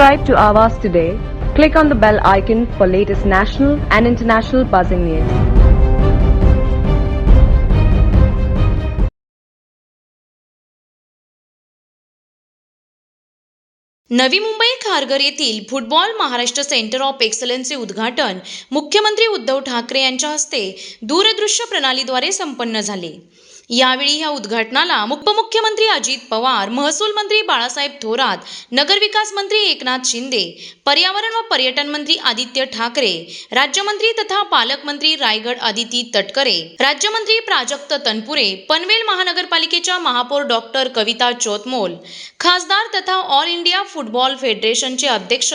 Subscribe to Awaaz today. Click on the bell icon for latest national and international buzzing news. Navi Mumbai Kharghar येथील football Maharashtra centre of एक्सलन्सचे उद्घाटन मुख्यमंत्री उद्धव ठाकरे यांच्या हस्ते दूरदृश्य प्रणालीद्वारे संपन्न झाले। यावेळी या उद्घाटनाला उपमुख्यमंत्री अजित पवार, महसूल मंत्री बाळासाहेब थोरात, नगरविकास मंत्री एकनाथ शिंदे, पर्यावरण व पर्यटन मंत्री आदित्य ठाकरे, राज्यमंत्री तथा पालकमंत्री रायगड आदिती तटकरे, राज्यमंत्री प्राजक्त तनपुरे, पनवेल महानगरपालिकेच्या महापौर डॉक्टर कविता चौतमोल, खासदार तथा ऑल इंडिया फुटबॉल फेडरेशनचे अध्यक्ष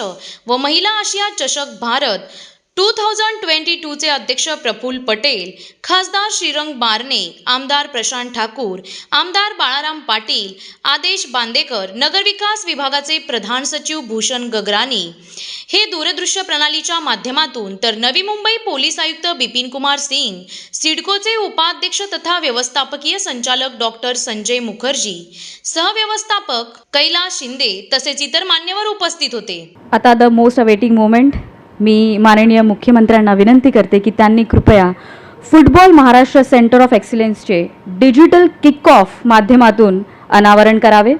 व महिला आशिया चषक भारत 2022 चे अध्यक्ष प्रफुल्ल पटेल, खासदार श्रीरंग बारणे, आमदार प्रशांत ठाकूर, आमदार बाळाराम पाटील, आदेश बांदेकर, नगरविकास विभागाचे प्रधान सचिव भूषण गगरानी हे दूरदृश्य प्रणालीच्या माध्यमातून, तर नवी मुंबई पोलीस आयुक्त बिपिन कुमार सिंग, सिडकोचे उपाध्यक्ष तथा व्यवस्थापकीय संचालक डॉक्टर संजय मुखर्जी, सहव्यवस्थापक कैलास शिंदे तसेच इतर मान्यवर उपस्थित होते। आता द मोस्ट अवेटिंग मोमेंट, मी माननीय मुख्यमंत्र्यांना विनंती करते की त्यांनी कृपया फुटबॉल महाराष्ट्र सेंटर ऑफ एक्सलन्सचे डिजिटल किक ऑफ माध्यमातून अनावरण करावे।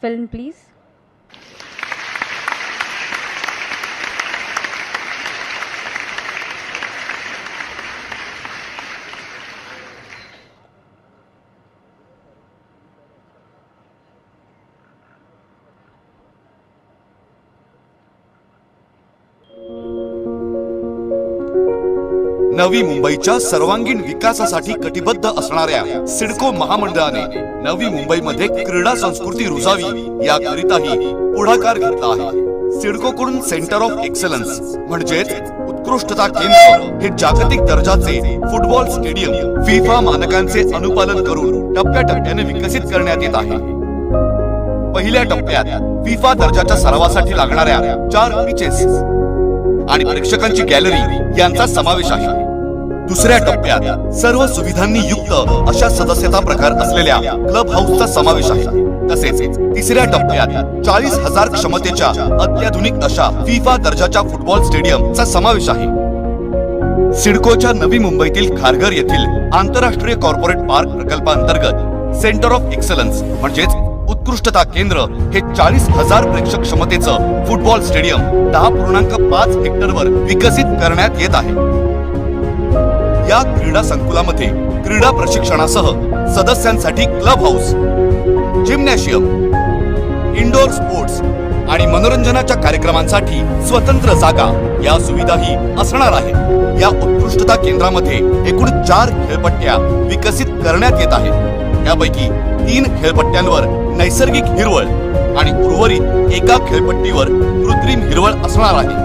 Film please. नवी मुंबईच्या सर्वांगीण विकासासाठी कटिबद्ध असणाऱ्या सिडको महामंडळाने नवी मुंबईमध्ये क्रीडा संस्कृती रुजावी याकरिताही पुढाकार घेतला आहे। सिडकोकडून सेंटर ऑफ एक्सलन्स म्हणजेच उत्कृष्टता केंद्र हे जागतिक दर्जाचे फुटबॉल स्टेडियम फिफा मानकांचे अनुपालन करून टप्प्याटप्प्याने विकसित करण्यात येत आहे। पहिल्या टप्प्यात फिफा दर्जाच्या सरावासाठी लागणाऱ्या 4 पिचेस आणि प्रेक्षकांची गॅलरी यांचा समावेश आहे। दुसऱ्या टप्प्यात सर्व सुविधांनी युक्त अशा सदस्यता प्रकार असलेल्या क्लब हाऊसचा समावेश आहे। तसेच तिसऱ्या टप्प्यात 40,000 क्षमतेच्या अत्याधुनिक अशा फिफा दर्जाच्या फुटबॉल स्टेडियमचा समावेश आहे। सिडकोच्या नवी मुंबईतील खारघर येथील आंतरराष्ट्रीय कॉर्पोरेट पार्क प्रकल्पांतर्गत सेंटर ऑफ एक्सलन्स म्हणजेच उत्कृष्टता केंद्र हे 40,000 प्रेक्षक क्षमतेचं फुटबॉल स्टेडियम 10.5 हेक्टरवर विकसित करण्यात येत आहे। या क्रीडा संकुलामध्ये क्रीडा प्रशिक्षणासह सदस्यांसाठी club house, gymnasium, indoor sports आणि मनोरंजनाच्या कार्यक्रमांसाठी स्वतंत्र जागा या सुविधाही असणार आहेत। या उत्कृष्टता केंद्रामध्ये एकूण 4 खेळपट्ट्या विकसित करण्यात येत आहेत। यापैकी 3 खेळपट्ट्यांवर नैसर्गिक हिरवळ आणि उर्वरित एका खेळपट्टीवर कृत्रिम हिरवळ असणार आहे।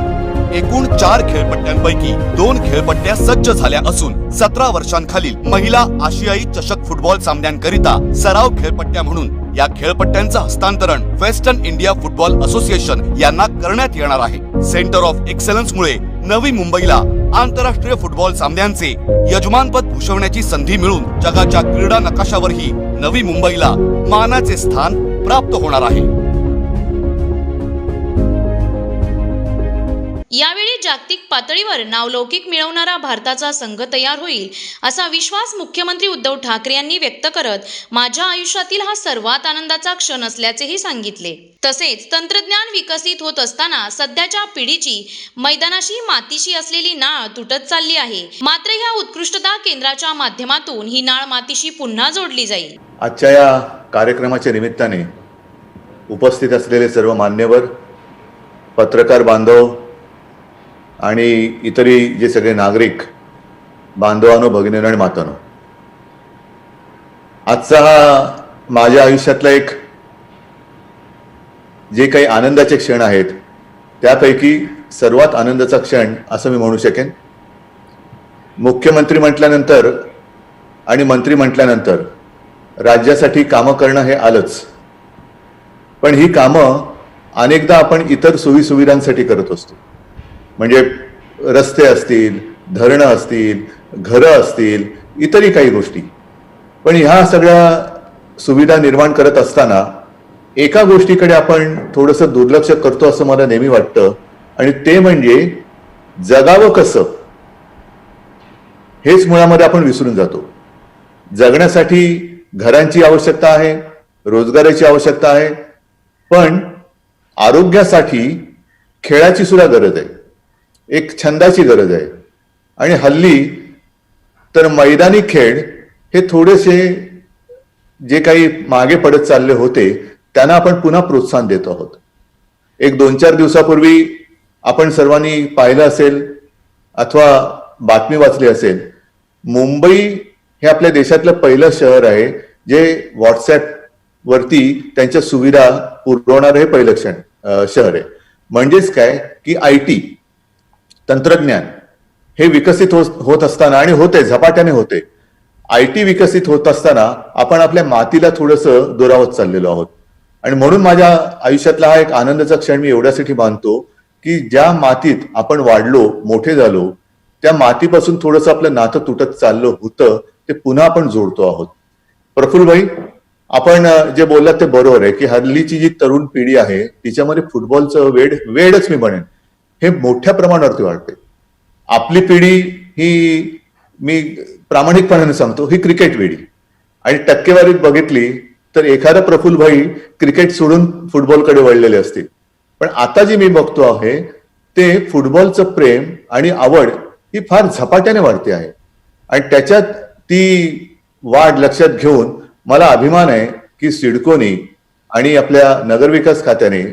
एकूण 4 खेळपट्ट्यांपैकी 2 खेळपट्ट्या सज्ज झाल्या असून 17 वर्षांखालील महिला आशियाई चषक फुटबॉल सामन्यांकरिता सराव खेळपट्ट्या म्हणून या खेळपट्ट्यांचं हस्तांतरण वेस्टर्न इंडिया फुटबॉल असोसिएशन यांना करण्यात येणार आहे। सेंटर ऑफ एक्सलन्स मुळे नवी मुंबईला आंतरराष्ट्रीय फुटबॉल सामन्यांचे यजमानपद भूषवण्याची संधी मिळून जगाच्या क्रीडा नकाशावरही नवी मुंबईला मानाचे स्थान प्राप्त होणार आहे। यावेळी जागतिक पातळीवर नावलौकिक मिळवणारा भारताचा संघ तयार होईल असा विश्वास मुख्यमंत्री उद्धव ठाकरे यांनी व्यक्त करत माझ्या आयुष्यातील हा सर्वात आनंदाचा क्षण असल्याचेही सांगितले। तसेच तंत्रज्ञान विकसित होत असताना सध्याच्या पिढीची मैदानाशी मातीशी असलेली नाळ तुटत चालली आहे, मात्र ह्या उत्कृष्टता केंद्राच्या माध्यमातून ही नाळ मातीशी पुन्हा जोडली जाईल। आजच्या या कार्यक्रमाच्या निमित्ताने उपस्थित असलेले सर्व मान्यवर, पत्रकार बांधव आणि इतरही जे सगळे नागरिक बांधवांनो, भगिनींनो आणि मातांनो, आजचा हा माझ्या आयुष्यातला एक जे काही आनंदाचे क्षण आहेत त्यापैकी सर्वात आनंदाचा क्षण असं मी म्हणू शकेन। मुख्यमंत्री म्हटल्यानंतर आणि मंत्री म्हटल्यानंतर राज्यासाठी कामं करणं हे आलंच, पण ही कामं अनेकदा आपण इतर सोयीसुविधांसाठी करत असतो. म्हणजे रस्ते असतील, धरणं असतील, घरं असतील, इतरही काही गोष्टी. पण ह्या सगळ्या सुविधा निर्माण करत असताना एका गोष्टीकडे आपण थोडंसं दुर्लक्ष करतो असं मला नेहमी वाटतं, आणि ते म्हणजे जगावं कसं हेच मुळामध्ये आपण विसरून जातो. जगण्यासाठी घरांची आवश्यकता आहे, रोजगाराची आवश्यकता आहे, पण आरोग्यासाठी खेळाची सुद्धा गरज आहे, एक छंदाची गरज आहे. आणि हल्ली तर मैदानी खेळ हे थोडेसे जे काही मागे पडत चालले होते त्यांना आपण पुन्हा प्रोत्साहन देत आहोत. एक 2-4 दिवसापूर्वी आपण सर्वांनी पाहिलं असेल अथवा बातमी वाचली असेल, मुंबई हे आपल्या देशातलं पहिलं शहर आहे जे व्हॉट्सॲप वरती त्यांच्या सुविधा पुरवणारं हे पहिलं शहर आहे. म्हणजेच काय की IT तंत्रज्ञान हे विकसित होत असताना, आणि होते झपाट्याने होते, IT विकसित होत असताना आपण आपल्या मातीला थोडंसं दुरावत चाललेलो आहोत. आणि म्हणून माझ्या आयुष्यातला हा एक आनंदाचा क्षण मी एवढ्यासाठी मानतो की ज्या मातीत आपण वाढलो, मोठे झालो, त्या मातीपासून थोडंसं आपलं नातं तुटत चाललं होतं ते पुन्हा आपण जोडतो आहोत. प्रफुल्लभाई, आपण जे बोललात ते बरोबर आहे की हल्लीची जी तरुण पिढी आहे तिच्यामध्ये फुटबॉलचं वेडच मी म्हणेन हे मोठ्या प्रमाणावरती वाढते. आपली पिढी ही, मी प्रामाणिकपणाने सांगतो, ही क्रिकेट वेडी. आणि टक्केवारीत बघितली तर एखादा प्रफुल्लभाई क्रिकेट सोडून फुटबॉलकडे वळलेले असतील. पण आता जी मी बघतो आहे ते फुटबॉलचं प्रेम आणि आवड ही फार झपाट्याने वाढते आहे. आणि त्याच्यात ती वाढ लक्षात घेऊन मला अभिमान आहे की सिडकोनी आणि आपल्या नगरविकास खात्याने,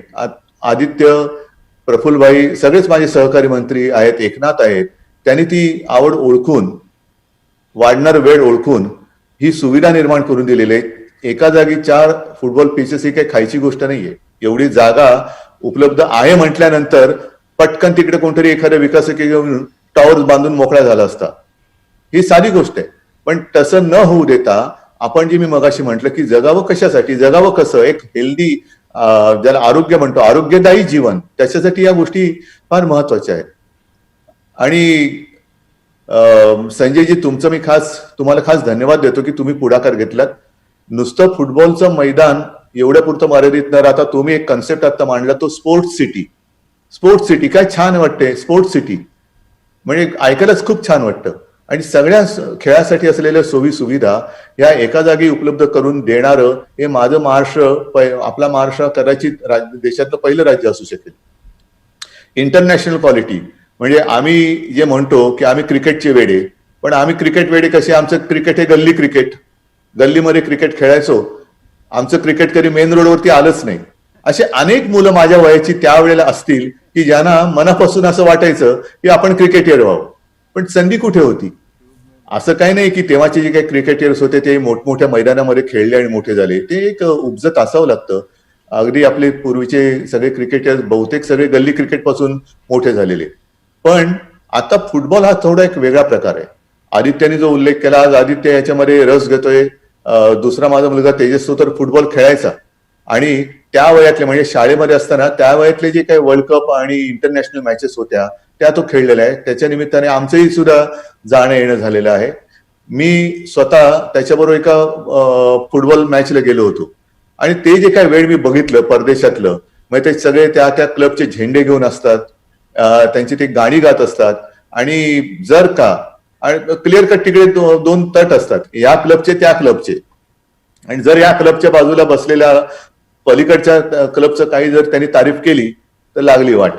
आदित्य, प्रफुल्लभाई, सगळेच माझे सहकारी मंत्री आहेत, एकनाथ आहेत, त्यांनी ती आवड ओळखून, वाढणार वेळ ओळखून ही सुविधा निर्माण करून दिलेली आहे. एका जागी 4 फुटबॉल पिचेस ही काही खायची गोष्ट नाहीये. एवढी जागा उपलब्ध आहे म्हटल्यानंतर पटकन तिकडे कोणतरी एखाद्या विकासक घेऊन टॉवर्स बांधून मोकळा झाला असता. ही साधी गोष्ट आहे. पण तसं न होऊ देता आपण जे मी मगाशी म्हटलं की जगावं कशासाठी, जगावं कसं, एक हेल्दी, ज्याला आरोग्य म्हणतो, आरोग्यदायी जीवन, त्याच्यासाठी या गोष्टी फार महत्वाच्या आहेत. आणि संजयजी, तुमचं मी तुम्हाला खास धन्यवाद देतो की तुम्ही पुढाकार घेतलात. नुसतं फुटबॉलचं मैदान एवढ्या पुरतं मर्यादित न राहता तुम्ही एक कन्सेप्ट आता मांडला, तो स्पोर्ट्स सिटी. स्पोर्ट्स सिटी काय छान वाटते. स्पोर्ट्स सिटी म्हणजे ऐकायलाच खूप छान वाटतं. आणि सगळ्या खेळासाठी असलेल्या सोयी सुविधा या एका जागी उपलब्ध करून देणारं हे माझं महाराष्ट्र, आपला महाराष्ट्र कदाचित देशातलं पहिलं राज्य असू शकेल. इंटरनॅशनल क्वालिटी म्हणजे आम्ही जे म्हणतो की आम्ही क्रिकेटचे वेडे, पण आम्ही क्रिकेट वेडे कसे, आमचं क्रिकेट हे गल्ली क्रिकेट, गल्लीमध्ये क्रिकेट खेळायचो, आमचं क्रिकेट कधी मेन रोडवरती आलंच नाही. असे अनेक मुलं माझ्या वयाची त्यावेळेला असतील की ज्यांना मनापासून असं वाटायचं की आपण क्रिकेटर व्हावं, पण संधी कुठे होती. असं काही नाही की तेव्हाचे जे काही क्रिकेटर्स होते ते मोठमोठ्या मैदानामध्ये खेळले आणि मोठे झाले. ते एक उपजत असावं लागतं. अगदी आपले पूर्वीचे सगळे क्रिकेटर्स बहुतेक सगळे गल्ली क्रिकेट पासून मोठे झालेले. पण आता फुटबॉल हा थोडा एक वेगळा प्रकार आहे. आदित्यने जो उल्लेख केला, आज आदित्य याच्यामध्ये रस घेतोय. दुसरा माझा मुलगा तेजस, तो तर फुटबॉल खेळायचा आणि त्या वयातले म्हणजे शाळेमध्ये असताना त्या वयातले जे काही वर्ल्ड कप आणि इंटरनॅशनल मॅचेस होत्या त्या तो खेळलेला आहे. त्याच्या निमित्ताने आमचंही सुद्धा जाणं येणं झालेलं आहे. मी स्वतः त्याच्याबरोबर एका फुटबॉल मॅचला गेलो होतो आणि ते जे काही वेळ मी बघितलं परदेशातलं, म्हणजे ते सगळे त्या त्या क्लबचे झेंडे घेऊन असतात, त्यांची ते गाणी गात असतात. आणि जर का क्लिअर कट तिकडे 2 तट असतात, या क्लबचे त्या क्लबचे, आणि जर या क्लबच्या बाजूला बसलेल्या पलीकडच्या क्लबचं काही जर त्यांनी तारीफ केली तर लागली वाट.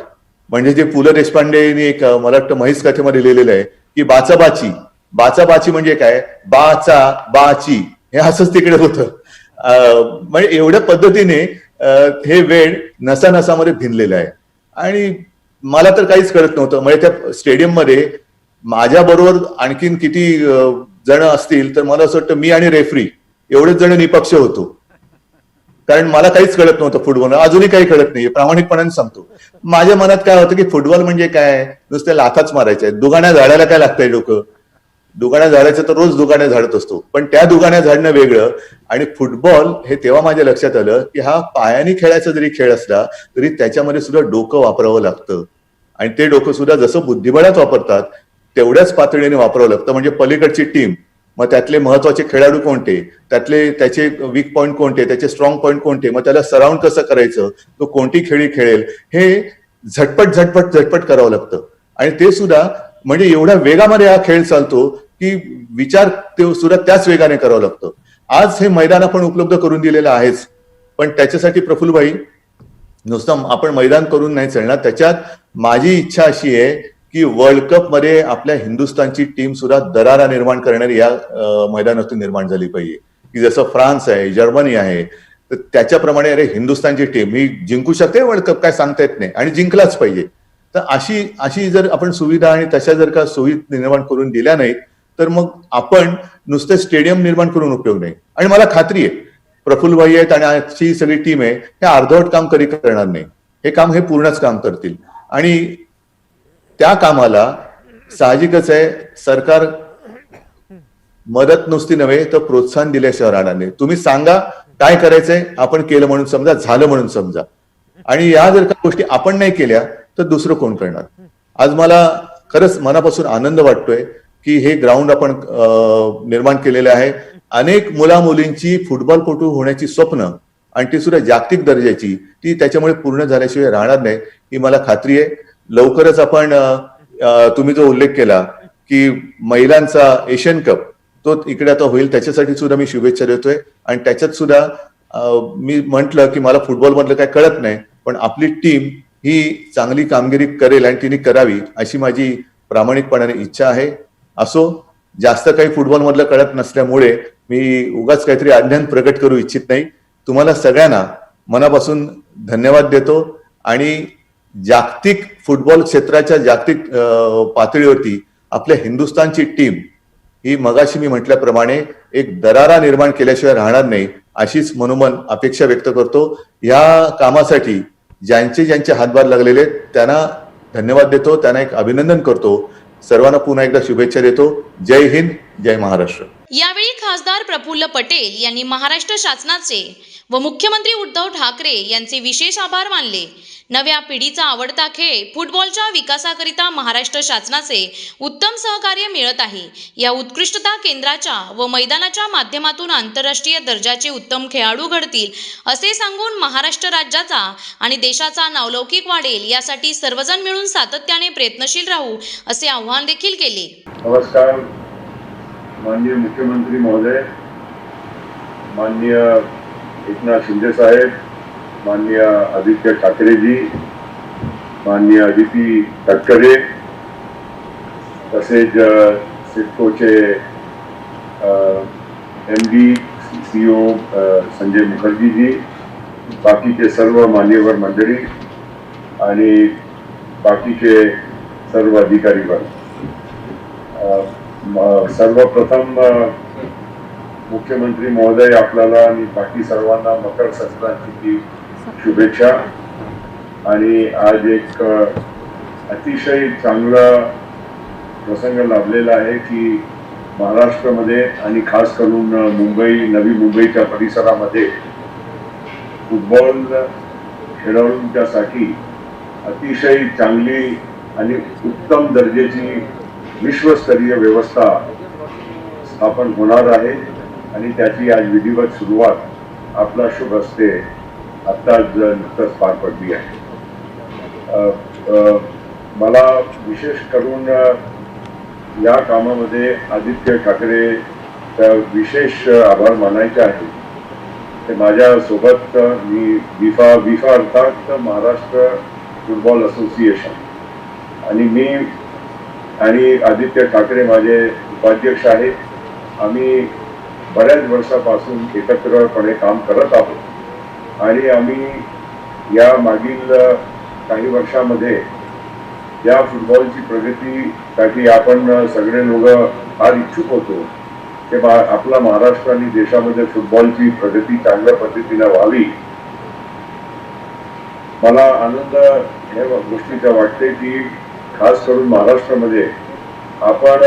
म्हणजे जे पु ल देशपांडेंनी एक मला वाटतं म्हैस कथेमध्ये लिहिलेलं आहे की बाचाबाची, बाचाबाची म्हणजे काय, बाचा बाची, हे असंच तिकडे होतं. म्हणजे एवढ्या पद्धतीने हे वेळ नसानसामध्ये भिनलेलं आहे. आणि मला तर काहीच कळत नव्हतं. म्हणजे त्या स्टेडियममध्ये माझ्या बरोबर आणखीन किती जण असतील तर मला असं वाटतं मी आणि रेफरी एवढेच जण निपक्ष होतो, कारण मला काहीच कळत नव्हतं फुटबॉल. अजूनही काही कळत नाही, प्रामाणिकपणाने सांगतो. माझ्या मनात काय होतं की फुटबॉल म्हणजे काय, नुसत्या लाथाच मारायच्या आहेत, दुगाण्या झाडायला काय लागतंय डोकं. दुगाण्या झाडाचं तर रोज दुगाण्या झाडत असतो, पण त्या दुगाण्या झाडणं वेगळं आणि फुटबॉल हे तेव्हा माझ्या लक्षात आलं की हा पायाने खेळायचा जरी खेळ असला तरी त्याच्यामध्ये सुद्धा डोकं वापरावं लागतं आणि ते डोकं सुद्धा जसं बुद्धिबळात वापरतात तेवढ्याच पातळीने वापरावं लागतं. म्हणजे पलीकडची टीम, मग त्यातले महत्वाचे खेळाडू कोणते, त्यातले त्याचे वीक पॉईंट कोणते, त्याचे स्ट्रॉंग पॉईंट कोणते, मग त्याला सराउंड कसं करायचं, तो कोणती खेळी खेळेल हे झटपट करावं लागतं. आणि ते सुद्धा म्हणजे एवढ्या वेगामध्ये हा खेळ चालतो की विचार ते सुद्धा त्याच वेगाने करावं लागतं. आज हे मैदान आपण उपलब्ध करून दिलेलं आहेच, पण त्याच्यासाठी प्रफुल्लभाई नुसतं आपण मैदान करून नाही चालणार. त्याच्यात माझी इच्छा अशी आहे की वर्ल्ड कप मध्ये आपल्या हिंदुस्थानची टीम सुद्धा दरारा निर्माण करणारी या मैदानातून निर्माण झाली पाहिजे. की जसं फ्रान्स आहे, जर्मनी आहे, तर त्याच्याप्रमाणे अरे हिंदुस्थानची टीम ही जिंकू शकते वर्ल्ड कप, काय सांगता येत नाही आणि जिंकलाच पाहिजे. तर अशी जर आपण सुविधा आणि तशा जर का सुविधा निर्माण करून दिल्या नाहीत तर मग आपण नुसते स्टेडियम निर्माण करून उपयोग नाही. आणि मला खात्री आहे प्रफुल्लभाई आहेत आणि आजची सगळी टीम आहे हे अर्धवट काम कधी करणार नाही. हे काम हे पूर्णच काम करतील आणि त्या कामाला साहजिकच आहे सरकार मदत नुसती नव्हे तर प्रोत्साहन दिल्याशिवाय राहणार नाही. तुम्ही सांगा काय करायचंय, आपण केलं म्हणून समजा, झालं म्हणून समजा. आणि या जर का गोष्टी आपण नाही केल्या तर दुसरं कोण करणार. आज मला खरंच मनापासून आनंद वाटतोय की हे ग्राउंड आपण निर्माण केलेलं आहे. अनेक मुलामुलींची फुटबॉलपटू होण्याची स्वप्न आणि ती सुद्धा जागतिक दर्जाची ती त्याच्यामुळे पूर्ण झाल्याशिवाय राहणार नाही ही मला खात्री आहे. लवकरच आपण तुम्ही जो उल्लेख केला की महिलांचा एशियन कप तो इकडे आता होईल, त्याच्यासाठी सुद्धा मी शुभेच्छा देतोय. आणि त्याच्यात सुद्धा मी म्हटलं की मला फुटबॉल मधलं काय कळत नाही, पण आपली टीम ही चांगली कामगिरी करेल आणि तिने करावी अशी माझी प्रामाणिकपणाने इच्छा आहे. असो, जास्त काही फुटबॉल मधलं कळत नसल्यामुळे मी उगाच काहीतरी अज्ञान प्रकट करू इच्छित नाही. तुम्हाला सगळ्यांना मनापासून धन्यवाद देतो आणि जागतिक फुटबॉल क्षेत्राच्या जागतिक पातळीवरती आपल्या हिंदुस्थानची टीम ही मगाशी मी म्हटल्याप्रमाणे एक दरारा निर्माण केल्याशिवाय राहणार नाही अशीच मनोमन अपेक्षा व्यक्त करतो. या कामासाठी ज्यांचे हातभार लागलेले त्यांना धन्यवाद देतो, त्यांना एक अभिनंदन करतो. सर्वांना पुन्हा एकदा शुभेच्छा देतो. जय हिंद, जय महाराष्ट्र. यावेळी खासदार प्रफुल्ल पटेल यांनी महाराष्ट्र शासनाचे व मुख्यमंत्री उद्धव ठाकरे यांचे विशेष आभार मानले. नव्या पिढीचा आवडता खेळ फुटबॉलच्या विकासाकरिता महाराष्ट्र शासनाचे उत्तम सहकार्य मिळत आहे. या उत्कृष्टता केंद्राच्या व मैदानाच्या माध्यमातून आंतरराष्ट्रीय दर्जाचे उत्तम खेळाडू घडतील असे सांगून महाराष्ट्र राज्याचा आणि देशाचा नावलौकिक वाढेल यासाठी सर्वजण मिळून सातत्याने प्रयत्नशील राहू असे आवाहन देखील केले. नमस्कार. माननीय मुख्यमंत्री महोदय, माननीय एकनाथ शिंदे साहेब, माननीय आदित्य ठाकरे जी, माननीय अदिती तटकरे, तसेच सिडकोचे MD CEO संजय मुखर्जी जी, बाकीचे सर्व मान्यवर मंडळी आणि बाकीचे सर्व अधिकारी वर्ग. सर्वप्रथम मुख्यमंत्री महोदय आपल्याला आणि बाकी सर्वांना मकर संक्रांतीची शुभेच्छा. आणि आज एक अतिशय चांगला प्रसंग लाभलेला आहे की महाराष्ट्रामध्ये आणि खास करून नवी मुंबईच्या परिसरामध्ये फुटबॉल खेळाडूंच्यासाठी अतिशय चांगली आणि उत्तम दर्जाची विश्वस्तरीय व्यवस्था स्थापन होणार आहे आणि त्याची आज विधिवत सुरुवात आपला शुभ हस्ते आत्ताच नुकतंच पार पडली आहे. मला विशेष करून या कामामध्ये आदित्य ठाकरे विशेष आभार मानायचे आहे. ते माझ्यासोबत मी विफा अर्थात महाराष्ट्र फुटबॉल असोसिएशन आणि मी आणि आदित्य ठाकरे माझे उपाध्यक्ष आहेत. आम्ही बऱ्याच वर्षापासून एकत्रपणे काम करत आहोत आणि आम्ही या मागील काही वर्षामध्ये या फुटबॉलची प्रगतीसाठी आपण सगळे लोक फार इच्छुक होतो की आपला महाराष्ट्र आणि देशामध्ये फुटबॉलची प्रगती चांगल्या पद्धतीने व्हावी. मला आनंद या गोष्टीचा वाटते की खास करून महाराष्ट्रामध्ये आपण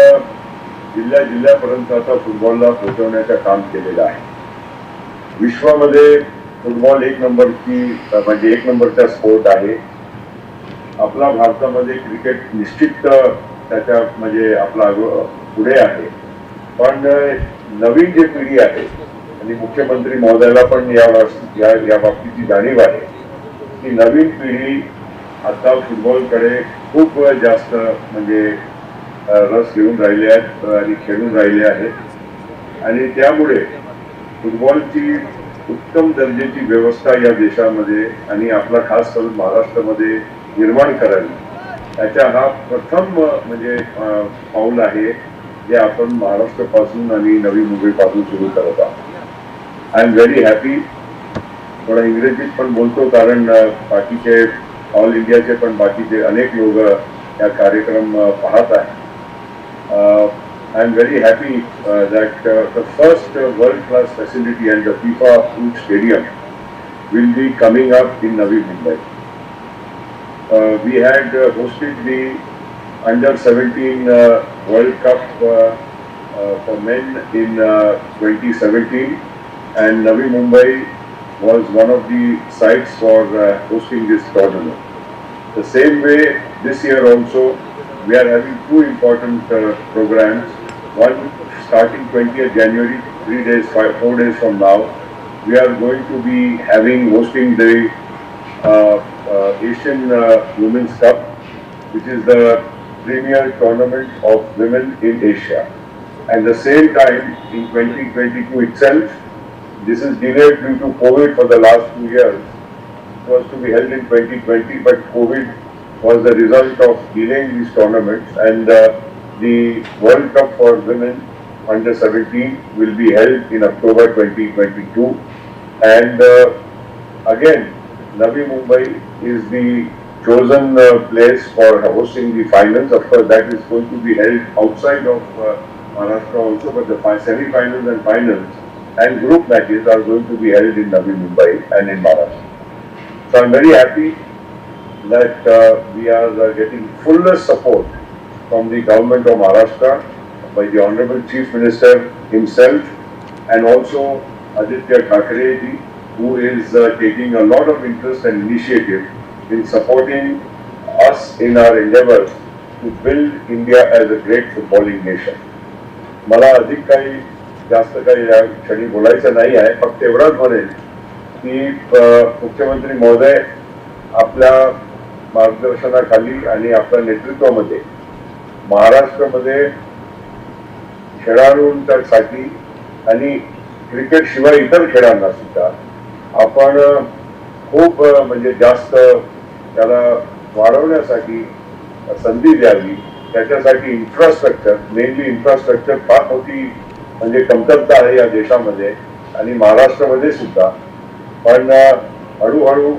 जिल्ह्यापर्यंत आता फुटबॉलला पोहोचवण्याचं काम केलेलं आहे. विश्वामध्ये फुटबॉल एक नंबरचा स्पोर्ट आहे. आपला भारतामध्ये क्रिकेट निश्चित त्याच्या म्हणजे आपला पुढे आहे. पण नवीन जी पिढी आहे आणि मुख्यमंत्री महोदयाला पण या बाबतीची जाणीव आहे की नवीन पिढी आता फुटबॉलकडे खूप जास्त म्हणजे रस घेऊन राहिले आहेत आणि खेळून राहिले आहेत आणि त्यामुळे फुटबॉलची उत्तम दर्जाची व्यवस्था या देशामध्ये आणि आपला खास करून महाराष्ट्रामध्ये निर्माण करावी, त्याचा हा प्रथम म्हणजे पाऊल आहे जे आपण महाराष्ट्रापासून आणि नवी मुंबईपासून सुरू करत आहोत. I am very happy. थोडा इंग्रजीत पण बोलतो कारण बाकीचे ऑल इंडियाचे पण बाकीचे अनेक लोक या कार्यक्रम पाहत आहेत. I am very happy that the first world-class facility and the FIFA approved stadium will be coming up in Navi Mumbai. We had hosted the Under-17 World Cup for men in 2017, and Navi Mumbai was one of the sites for hosting this tournament. The same way this year also we are having two important programs. One starting 20th January, 4 days from now, we are going to be hosting the Asian Women's Cup, which is the premier tournament of women in Asia. And the same time in 2022 itself, this is delayed due to COVID for the last 2 years. It was to be held in 2020, but COVID was the result of delaying these tournaments, and the World Cup for women under 17 will be held in October 2022. And again, Navi Mumbai is the chosen place for hosting the finals. Of course, that is going to be held outside of Maharashtra also, but the semi-finals and finals and group matches are going to be held in Navi Mumbai and in Maharashtra. So I'm very happy that we are getting fullest support from the government of Maharashtra by the Honorable Chief Minister himself and also Aditya Thackeray ji, who is taking a lot of interest and initiative in supporting us in our endeavors to build India as a great footballing nation. मला अधिक काही जास्त काही या क्षणी बोलायचं नाही आहे. फक्त एवढंच म्हणेल की मुख्यमंत्री महोदय आपल्या मार्गदर्शनाखाली आणि आपल्या नेतृत्वामध्ये महाराष्ट्रामध्ये खेळाडूंसाठी आणि क्रिकेट शिवाय इतर खेळांना सुद्धा आपण खूप म्हणजे जास्त त्याला वाढवण्यासाठी संधी द्यावी. त्याच्यासाठी मेनली इन्फ्रास्ट्रक्चर फार मोठी म्हणजे कमतरता आहे या देशामध्ये आणि महाराष्ट्रामध्ये सुद्धा. पण हळूहळू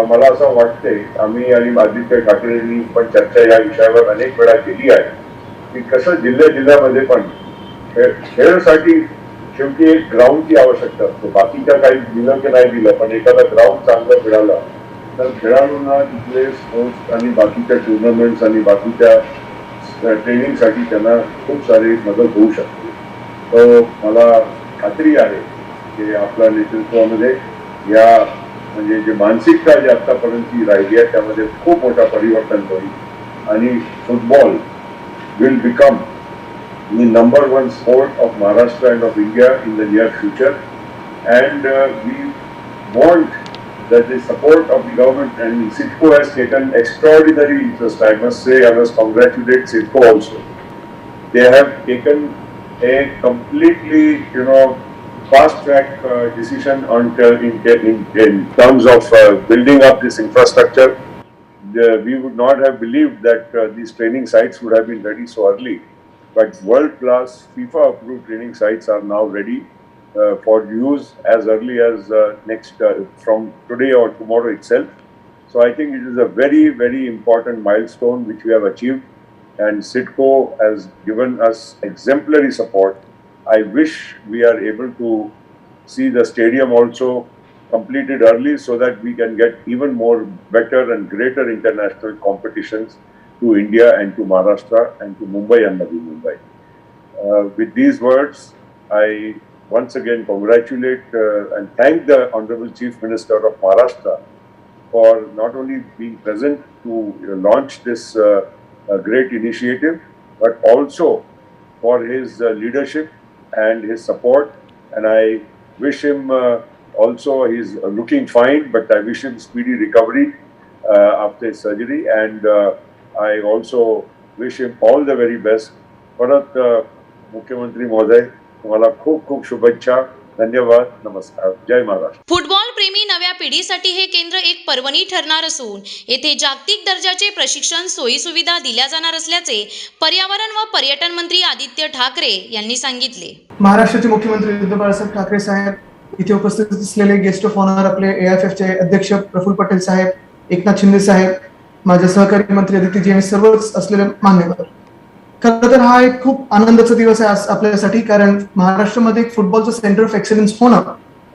मला असं वाटते, आम्ही आणि आदित्य ठाकरेंनी पण चर्चा या विषयावर अनेक वेळा केली आहे की कसं जिल्ह्यामध्ये पण खेळासाठी शेवटी एक ग्राउंडची आवश्यकता असते. बाकीच्या काही दिलं की नाही दिलं, पण एखादा ग्राउंड चांगलं मिळाला तर खेळाडूंना तिथले स्पोर्ट्स आणि बाकीच्या टुर्नामेंट्स आणि बाकीच्या ट्रेनिंगसाठी त्यांना खूप सारी मदत होऊ शकते. तो मला खात्री आहे की आपल्या नेतृत्वामध्ये या म्हणजे जे मानसिकता जी आतापर्यंतची राहिली आहे त्यामध्ये खूप मोठा परिवर्तन होईल आणि football will become the number one sport of Maharashtra and of India in the near future, and we want that the support of the government, and CIDCO has taken extraordinary interest. I must say, I must congratulate CIDCO also. They have taken a completely, fast track decision on in terms of building up this infrastructure. We would not have believed that these training sites would have been ready so early. But world-class FIFA-approved training sites are now ready for use as early as from today or tomorrow itself. So I think it is a very, very important milestone which we have achieved, and CIDCO has given us exemplary support. I wish we are able to see the stadium also completed early so that we can get even more better and greater international competitions to India and to Maharashtra and to Mumbai and Navi Mumbai. With these words, I once again congratulate and thank the Honorable Chief Minister of Maharashtra for not only being present to launch this great initiative, but also for his leadership and his support. And I wish him also, he's looking fine, but I wish him speedy recovery after his surgery. And I also wish him all the very best. परत मुख्यमंत्री महोदय, तुम्हाला खूप खूप शुभेच्छा. धन्यवाद. नमस्कार. जय Maharashtra. Football प्रेमी नव्या पिढीसाठी हे केंद्र एक पर्वणी ठरणार असून येथे जागतिक दर्जाचे प्रशिक्षण सोयीसुविधा दिल्या जाणार असल्याचे पर्यावरण व पर्यटन मंत्री आदित्य ठाकरे यांनी सांगितले. महाराष्ट्राचे मुख्यमंत्री उद्धव बाळासाहेब ठाकरे साहेब, इथे उपस्थित असलेले गेस्ट ऑफ ऑनर आपले AIFF चे अध्यक्ष प्रफुल्ल पटेल साहेब, एकनाथ शिंदे साहेब, माझे सहकारी मंत्री आदित्यजी आणि सर्वच असलेले मान्यवर. खरं तर हा एक खूप आनंदाचा दिवस आहे आज आपल्यासाठी, कारण महाराष्ट्रामध्ये एक फुटबॉलचं सेंटर ऑफ एक्सलन्स होणं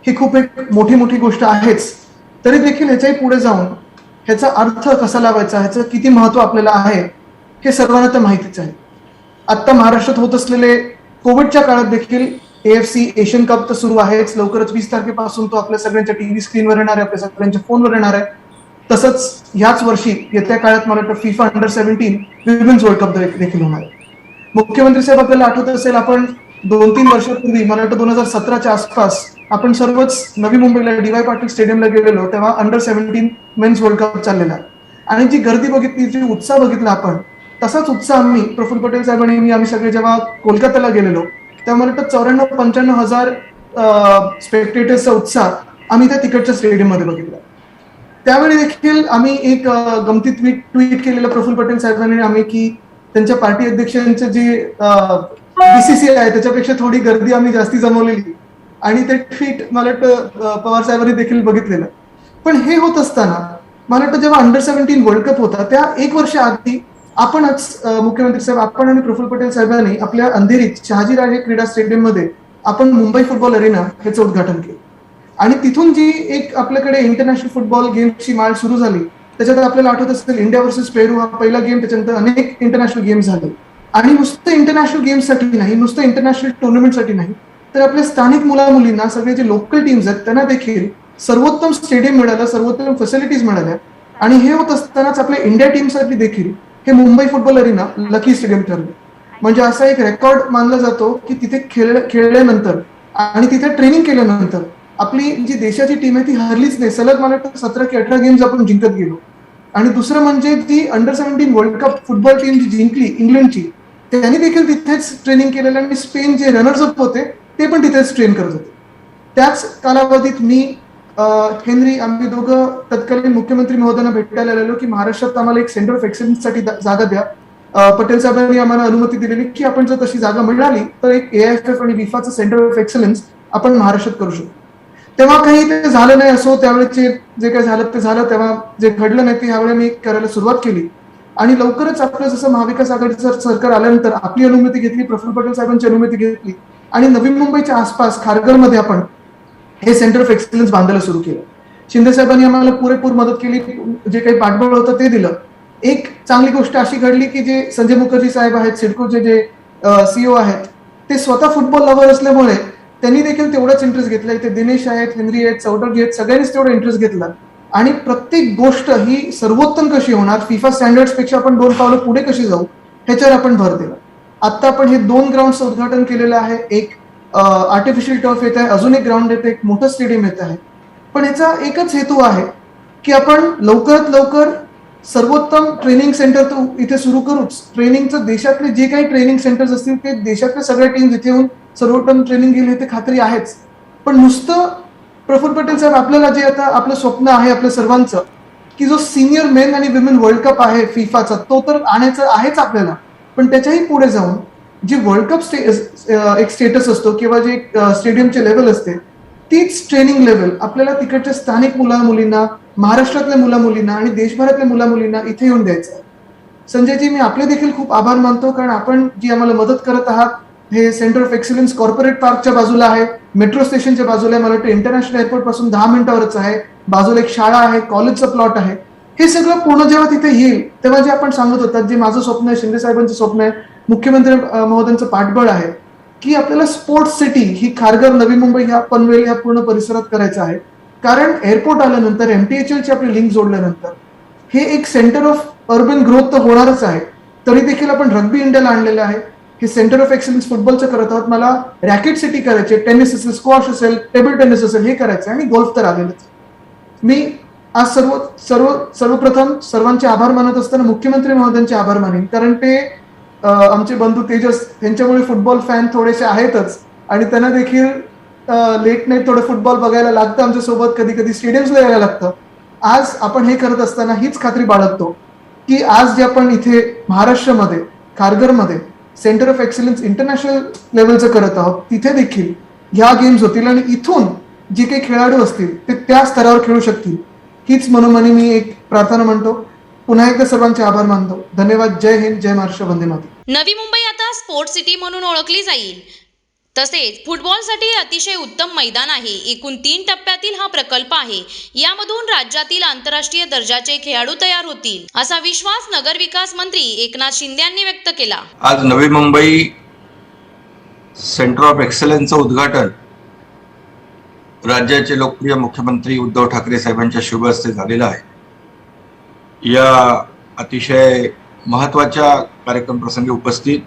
ही खूप एक मोठी गोष्ट आहेच. तरी देखील ह्याच्याही पुढे जाऊन ह्याचा अर्थ कसा लावायचा, ह्याचं किती महत्व आपल्याला आहे हे सर्वांना तर माहितीच आहे. आता महाराष्ट्रात होत असलेले कोविडच्या काळात देखील AFC एशियन कप तर सुरू आहेच. लवकरच 20 तारखेपासून तो आपल्या सगळ्यांच्या टीव्ही स्क्रीनवर येणार आहे, आपल्या सगळ्यांच्या फोनवर येणार आहे. तसंच ह्याच वर्षी येत्या काळात मला वाटतं FIFA under-17 women's world cup देखील होणार आहे. मुख्यमंत्री साहेब, आपल्याला आठवत असेल आपण 2-3 वर्षापूर्वी, मला वाटतं 2017च्या आसपास आपण सर्वच नवी मुंबईला DY पाटील स्टेडियमला गेलेलो, तेव्हा अंडर-17 मेन्स वर्ल्ड कप चाललेला आणि जी गर्दी बघितली, जी उत्साह बघितला आपण, तसाच उत्साह आम्ही प्रफुल्ल पटेल साहेबांनी आम्ही सगळे जेव्हा कोलकात्याला गेलेलो तेव्हा मला वाटतं 94-95 हजार स्पेक्टेटर्सचा उत्साह आम्ही त्या तिकडच्या स्टेडियम मध्ये बघितला. त्यावेळी देखील आम्ही एक गमती ट्विट केलेलं प्रफुल्ल पटेल साहेबांनी आम्ही की त्यांच्या पार्टी अध्यक्षांचे जे BCCI आहे त्याच्यापेक्षा थोडी गर्दी आम्ही जास्ती जमवलेली आणि ते ट्विट मला वाटतं पवार साहेबांनी देखील बघितलेलं. पण हे होत असताना मला वाटतं जेव्हा अंडर-17 वर्ल्ड कप होता त्या 1 वर्ष आधी आपणच मुख्यमंत्री साहेब, आपण आणि प्रफुल्ल पटेल साहेबांनी आपल्या अंधेरीत शहाजीराजे क्रीडा स्टेडियम मध्ये आपण मुंबई फुटबॉल अरेना ह्याचं उद्घाटन केलं आणि तिथून जी एक आपल्याकडे इंटरनॅशनल फुटबॉल गेमची माळ सुरू झाली, त्याच्यात आपल्याला आठवत असेल इंडिया वर्सेस पेरू हा पहिला गेम, त्याच्यानंतर अनेक इंटरनॅशनल गेम्स झाले. आणि नुसतं इंटरनॅशनल गेम्ससाठी नाही, नुसतं इंटरनॅशनल टुर्नामेंटसाठी नाही, तर आपल्या स्थानिक मुलामुलींना, सगळे जे लोकल टीम्स आहेत त्यांना देखील सर्वोत्तम स्टेडियम मिळालं, सर्वोत्तम फॅसिलिटीज मिळाल्या. आणि हे होत असतानाच आपल्या इंडिया टीमसाठी देखील हे Mumbai football Arena lucky stadium ठरलं. म्हणजे असा एक रेकॉर्ड मानला जातो की तिथे खेळल्यानंतर आणि तिथे ट्रेनिंग केल्यानंतर आपली जी देशाची टीम आहे ती हरलीच नाही. सलग मला वाटतं 17 की 18 गेम्स आपण जिंकत गेलो. आणि दुसरं म्हणजे जी अंडर-17 वर्ल्ड कप फुटबॉल टीम जी जिंकली इंग्लंडची, त्यांनी देखील तिथेच ट्रेनिंग केलेलं आणि स्पेन जे रनर्स अप होते ते पण तिथेच ट्रेन करत होते. त्याच कालावधीत मी हेनरी, आम्ही दोघं तत्कालीन मुख्यमंत्री महोदयांना भेटायला आलेलो की महाराष्ट्रात आम्हाला एक सेंटर ऑफ एक्सलन्ससाठी जागा द्या. पटेल साहेबांनी आम्हाला अनुमती दिलेली की आपण जर तशी जागा मिळाली तर एक AIFF आणि विफाचं सेंटर ऑफ एक्सलन्स आपण महाराष्ट्रात करू शकतो. तेव्हा काही ते झालं नाही, असो त्यावेळेचे जे काही झालं ते झालं, तेव्हा जे घडलं नाही ते ह्यावेळी मी करायला सुरुवात केली. आणि लवकरच आपलं जसं महाविकास आघाडीचं सरकार आल्यानंतर आपली अनुमती घेतली, प्रफुल्ल पटेल साहेबांची अनुमती घेतली आणि नवी मुंबईच्या आसपास खारघरमध्ये आपण हे सेंटर ऑफ एक्सलन्स बांधायला सुरू केलं. शिंदे साहेबांनी आम्हाला पुरेपूर मदत केली, जे काही पाठबळ होतं ते दिलं. एक चांगली गोष्ट अशी घडली की जे संजय मुखर्जी साहेब आहेत, सिडकोचे जे CEO आहेत, ते स्वतः फुटबॉल लव्हर असल्यामुळे त्यांनी देखील तेवढाच इंटरेस्ट घेतला. इथे दिनेश आहेत, हेनरी आहेत, चौधरी आहेत, सगळ्यांनीच तेवढा इंटरेस्ट घेतला. आणि प्रत्येक गोष्ट ही सर्वोत्तम कशी होणार, FIFA स्टँडर्ड्स पेक्षा आपण 2 पावलं पुढे कशी जाऊ ह्याच्यावर आपण भर दिला. आता आपण हे 2 ग्राउंडचं उद्घाटन केलेलं आहे. एक आर्टिफिशियल टर्फ येत आहे, अजून एक ग्राउंड येतं, एक मोठं स्टेडियम येत आहे. पण ह्याचा एकच हेतू आहे की आपण लवकरात लवकर सर्वोत्तम ट्रेनिंग सेंटर तर इथे सुरू करूच. ट्रेनिंगचं देशातले जे काही ट्रेनिंग सेंटर्स असतील ते देशातल्या सगळ्या टीम्स इथे येऊन सर्वोत्तम ट्रेनिंग घेईल हे खात्री आहेच. पण नुसतं प्रफुल्ल पटेल साहेब, आपल्याला जे आता आपलं स्वप्न आहे आपल्या सर्वांचं की जो सिनियर मेन आणि विमेन वर्ल्ड कप आहे FIFAचा, तो तर आणायचा आहेच आपल्याला. पण त्याच्याही पुढे जाऊन जी वर्ल्ड कप एक स्टेटस असतो किंवा जे स्टेडियमचे लेवल असते, तीच ट्रेनिंग लेवल आपल्याला तिकडच्या स्थानिक मुलींना, महाराष्ट्रातल्या मुलींना आणि देशभरातल्या मुलींना इथे येऊन द्यायचं. संजयजी, मी आपले देखील खूप आभार मानतो, कारण आपण जी आम्हाला मदत करत आहात. हे सेंटर ऑफ एक्सलन्स कॉर्पोरेट पार्कच्या बाजूला आहे, मेट्रो स्टेशनच्या बाजूला आहे, मला वाटतं इंटरनॅशनल एअरपोर्ट पासून 10 मिनिटावरच आहे. बाजूला एक शाळा आहे, कॉलेजचा प्लॉट आहे. हे सगळं पूर्ण जेव्हा तिथे येईल तेव्हा जे आपण सांगत होतात, जे माझं स्वप्न आहे, शिंदे साहेबांचं स्वप्न आहे, मुख्यमंत्री महोदयांचं पाठबळ आहे की आपल्याला स्पोर्ट्स सिटी ही खारघर, नवी मुंबई ह्या पनवेल ह्या पूर्ण परिसरात करायचं आहे. कारण एअरपोर्ट आल्यानंतर MTHL ची आपली लिंक जोडल्यानंतर हे एक सेंटर ऑफ अर्बन ग्रोथ तर होणारच आहे. तरी देखील आपण रग्बी इंडियाला आणलेलं आहे. हे सेंटर ऑफ एक्सलन्स फुटबॉलचं करत आहोत. मला रॅकेट सिटी करायचे, टेनिस असेल, स्क्वॉश असेल, टेबल टेनिस असेल, हे करायचं आणि गोल्फ तर आलेलंच. मी आज सर्वप्रथम सर्वांचे आभार मानत असताना मुख्यमंत्री महोदयांचे आभार मानेन. कारण ते आमचे बंधू तेजस त्यांच्यामुळे फुटबॉल फॅन थोडेसे आहेतच आणि त्यांना देखील लेट नाईट थोडं फुटबॉल बघायला लागतं आमच्यासोबत, कधी कधी स्टेडियम्सला यायला लागतं. आज आपण हे करत असताना हीच खात्री बाळगतो की आज जे आपण इथे महाराष्ट्रामध्ये खारघरमध्ये सेंटर ऑफ एक्सलन्स इंटरनॅशनल लेवलचं करत आहोत, तिथे देखील ह्या गेम्स होतील आणि इथून जे काही खेळाडू असतील ते त्या स्तरावर खेळू शकतील. हीच मनोमनी मी एक प्रार्थना म्हणतो. पुन्हा एकदा सर्वांचे आभार मानतो. धन्यवाद. जय हिंद, जय महाराष्ट्र, वंदे मातरम. नवी मुंबई आता स्पोर्ट्स सिटी म्हणून ओळखली जाईल. तसेच फुटबॉलसाठी अतिशय उत्तम मैदान आहे. एकूण 3 टप्प्यातील हा प्रकल्प आहे. यामधून राज्यातील आंतरराष्ट्रीय दर्जाचे खेळाडू तयार होतील, असा विश्वास नगरविकास मंत्री एकनाथ शिंदे यांनी व्यक्त केला. आज नवी मुंबई सेंटर ऑफ एक्सलन्सचं उद्घाटन राज्याचे लोकप्रिय मुख्यमंत्री उद्धव ठाकरे साहेबांच्या शुभ हस्ते झालेलं आहे. या अतिशय महत्त्वाच्या कार्यक्रम प्रसंगी उपस्थित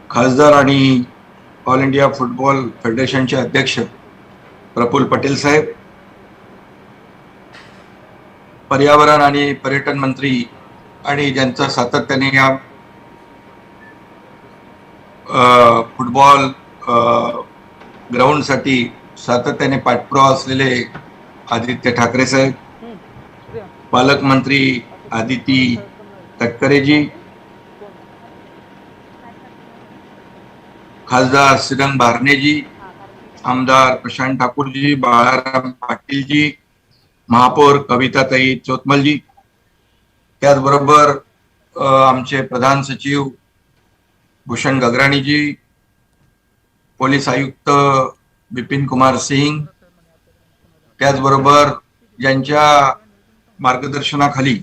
खासदार आणि ऑल इंडिया फुटबॉल फेडरेशनचे अध्यक्ष प्रफुल्ल पटेल साहेब, पर्यावरण आणि पर्यटन मंत्री आणि ज्यांचा सातत्याने या फुटबॉल ग्राउंडसाठी सातत्याने पाठपुरावा असलेले आदित्य ठाकरे साहेब, पालकमंत्री आदिती तटकरेजी, खासदार श्रीरंग बारनेजी, आमदार प्रशांत ठाकूरजी, बाळाराम पाटीलजी, महापौर कविताताई चोतमलजी, त्याचबरोबर आमचे प्रधान सचिव भूषण गगराणीजी, पोलीस आयुक्त बिपिन कुमार सिंग, त्याचबरोबर ज्यांच्या मार्गदर्शनाखाली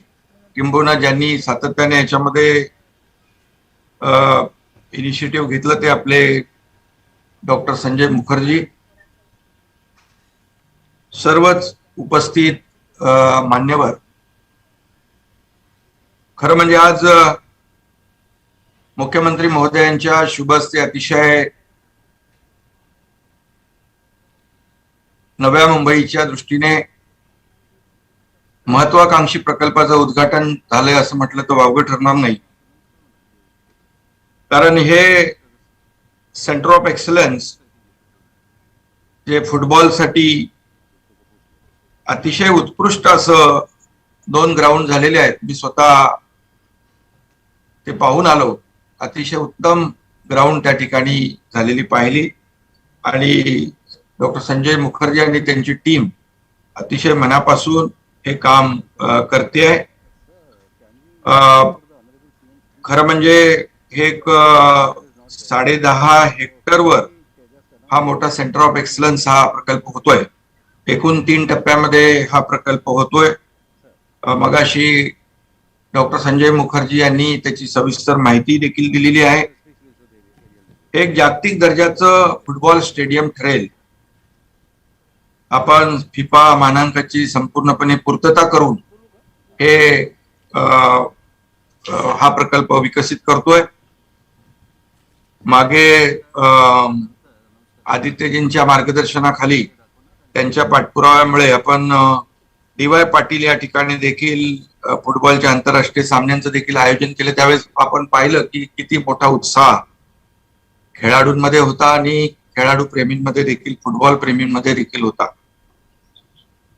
किंबहुना ज्यांनी सातत्याने याच्यामध्ये इनिशिएटिव्ह घेतलं ते आपले डॉक्टर संजय मुखर्जी, सर्वच उपस्थित मान्यवर. खरं म्हणजे आज मुख्यमंत्री महोदयांच्या शुभ हस्ते अतिशय नव्या मुंबईच्या दृष्टीने महत्वाकांक्षी प्रकल्पाचं उद्घाटन झालंय असं म्हटलं तर वावगं ठरणार नाही. कारण हे सेंटर ऑफ एक्सलन्स जे फुटबॉलसाठी अतिशय उत्कृष्ट असं 2 ग्राउंड झालेले आहेत. मी स्वतः ते पाहून आलो. अतिशय उत्तम ग्राउंड त्या ठिकाणी झालेली पाहिली आणि डॉक्टर संजय मुखर्जी आणि त्यांची टीम अतिशय मनापासून हे काम करते आहे. खरं म्हणजे हे एक 10.5 हेक्टरवर हा मोठा सेंटर ऑफ एक्सलन्स हा प्रकल्प होतोय. एकूण 3 टप्प्यामध्ये हा प्रकल्प होतोय. मगाशी डॉक्टर संजय मुखर्जी यांनी त्याची सविस्तर माहिती देखील दिलेली आहे. एक जागतिक दर्जाचं फुटबॉल स्टेडियम ठरेल. आपण फिफा मानांकाची संपूर्णपणे पूर्तता करून हे हा प्रकल्प विकसित करतोय. मागे आदित्यजींच्या मार्गदर्शनाखाली त्यांच्या पाठपुराव्यामुळे आपण DY पाटील या ठिकाणी देखील फुटबॉलच्या आंतरराष्ट्रीय सामन्यांचं देखील आयोजन केलं. त्यावेळेस आपण पाहिलं की किती मोठा उत्साह खेळाडूंमध्ये होता आणि खेळाडू प्रेमींमध्ये देखील, फुटबॉल प्रेमींमध्ये देखील होता.